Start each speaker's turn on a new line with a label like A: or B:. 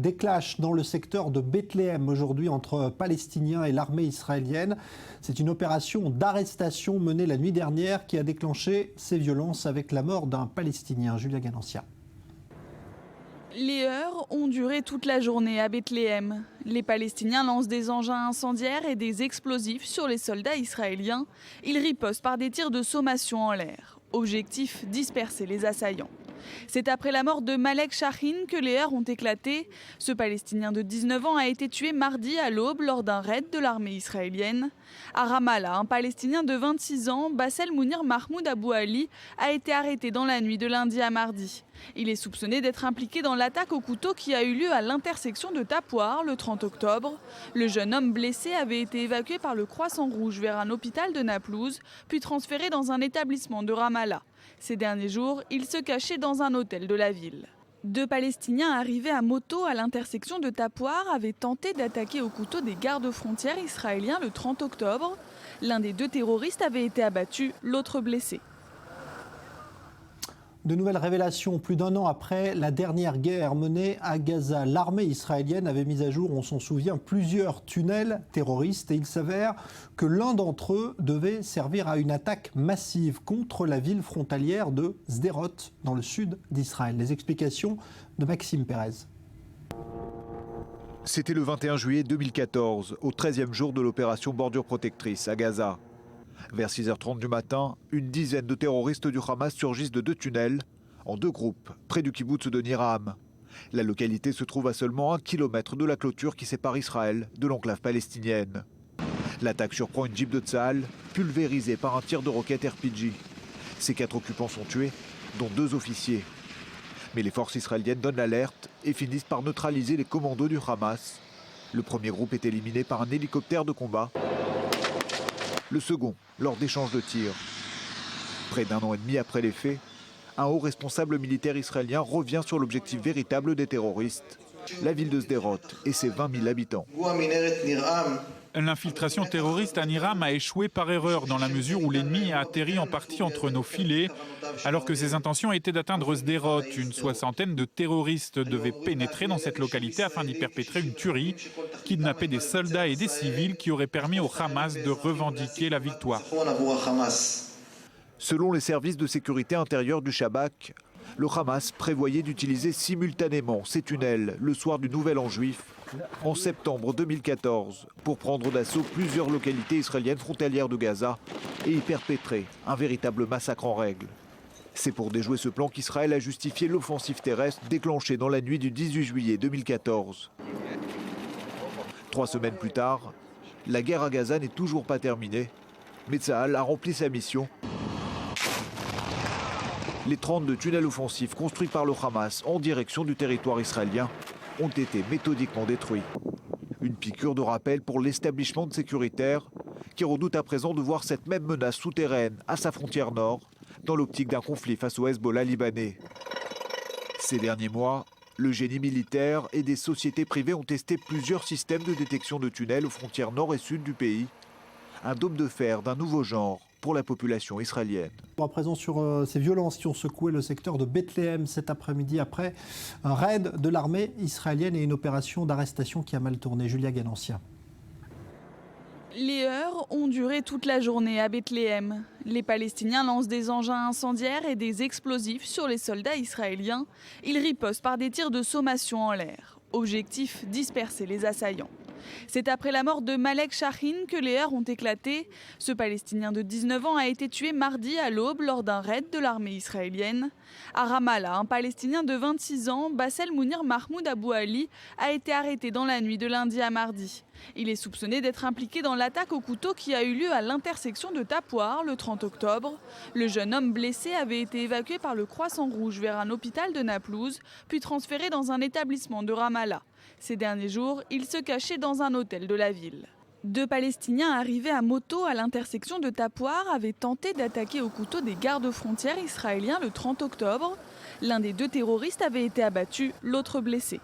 A: Des clashs dans le secteur de Bethléem aujourd'hui entre Palestiniens et l'armée israélienne. C'est une opération d'arrestation menée la nuit dernière qui a déclenché ces violences avec la mort d'un Palestinien. Julia Ganancia.
B: Les heurts ont duré toute la journée à Bethléem. Les Palestiniens lancent des engins incendiaires et des explosifs sur les soldats israéliens. Ils ripostent par des tirs de sommation en l'air. Objectif, disperser les assaillants. C'est après la mort de Malek Shahin que les heurts ont éclaté. Ce Palestinien de 19 ans a été tué mardi à l'aube lors d'un raid de l'armée israélienne. À Ramallah, un Palestinien de 26 ans, Bassel Mounir Mahmoud Abou Ali, a été arrêté dans la nuit de lundi à mardi. Il est soupçonné d'être impliqué dans l'attaque au couteau qui a eu lieu à l'intersection de Tapouar le 30 octobre. Le jeune homme blessé avait été évacué par le Croissant Rouge vers un hôpital de Naplouse, puis transféré dans un établissement de Ramallah. Ces derniers jours, il se cachait dans un hôtel de la ville. Deux Palestiniens arrivés à moto à l'intersection de Tapouar avaient tenté d'attaquer au couteau des gardes-frontières israéliens le 30 octobre. L'un des deux terroristes avait été abattu, l'autre blessé.
A: De nouvelles révélations, plus d'un an après la dernière guerre menée à Gaza. L'armée israélienne avait mis à jour, on s'en souvient, plusieurs tunnels terroristes et il s'avère que l'un d'entre eux devait servir à une attaque massive contre la ville frontalière de Sderot, dans le sud d'Israël. Les explications de Maxime Pérez.
C: C'était le 21 juillet 2014, au 13e jour de l'opération Bordure Protectrice à Gaza. Vers 6h30 du matin, une dizaine de terroristes du Hamas surgissent de deux tunnels, en deux groupes, près du kibboutz de Niram. La localité se trouve à seulement 1 kilomètre de la clôture qui sépare Israël de l'enclave palestinienne. L'attaque surprend une Jeep de Tsahal, pulvérisée par un tir de roquette RPG. Ces 4 occupants sont tués, dont 2 officiers. Mais les forces israéliennes donnent l'alerte et finissent par neutraliser les commandos du Hamas. Le premier groupe est éliminé par un hélicoptère de combat. Le second, lors d'échanges de tirs. Près d'un an et demi après les faits, un haut responsable militaire israélien revient sur l'objectif véritable des terroristes, la ville de Sderot et ses 20 000 habitants.
D: L'infiltration terroriste à Niram a échoué par erreur dans la mesure où l'ennemi a atterri en partie entre nos filets, alors que ses intentions étaient d'atteindre Sderot. Une soixantaine de terroristes devaient pénétrer dans cette localité afin d'y perpétrer une tuerie, kidnapper des soldats et des civils qui auraient permis au Hamas de revendiquer la victoire.
C: Selon les services de sécurité intérieure du Shabak, le Hamas prévoyait d'utiliser simultanément ces tunnels le soir du Nouvel An juif en septembre 2014 pour prendre d'assaut plusieurs localités israéliennes frontalières de Gaza et y perpétrer un véritable massacre en règle. C'est pour déjouer ce plan qu'Israël a justifié l'offensive terrestre déclenchée dans la nuit du 18 juillet 2014. 3 semaines plus tard, la guerre à Gaza n'est toujours pas terminée, mais Tsahal a rempli sa mission. Les 32 tunnels offensifs construits par le Hamas en direction du territoire israélien ont été méthodiquement détruits. Une piqûre de rappel pour l'établissement sécuritaire qui redoute à présent de voir cette même menace souterraine à sa frontière nord dans l'optique d'un conflit face au Hezbollah libanais. Ces derniers mois, le génie militaire et des sociétés privées ont testé plusieurs systèmes de détection de tunnels aux frontières nord et sud du pays. Un dôme de fer d'un nouveau genre pour la population israélienne.
A: À présent sur ces violences qui ont secoué le secteur de Bethléem cet après-midi après un raid de l'armée israélienne et une opération d'arrestation qui a mal tourné. Julia Ganancia.
B: Les heurts ont duré toute la journée à Bethléem. Les Palestiniens lancent des engins incendiaires et des explosifs sur les soldats israéliens. Ils ripostent par des tirs de sommation en l'air. Objectif, disperser les assaillants. C'est après la mort de Malek Shahin que les heurts ont éclaté. Ce Palestinien de 19 ans a été tué mardi à l'aube lors d'un raid de l'armée israélienne. À Ramallah, un Palestinien de 26 ans, Bassel Mounir Mahmoud Abou Ali, a été arrêté dans la nuit de lundi à mardi. Il est soupçonné d'être impliqué dans l'attaque au couteau qui a eu lieu à l'intersection de Tapouar le 30 octobre. Le jeune homme blessé avait été évacué par le Croissant Rouge vers un hôpital de Naplouse, puis transféré dans un établissement de Ramallah. Ces derniers jours, il se cachait dans un hôtel de la ville. Deux Palestiniens arrivés à moto à l'intersection de Tapouar avaient tenté d'attaquer au couteau des gardes-frontières israéliens le 30 octobre. L'un des deux terroristes avait été abattu, l'autre blessé.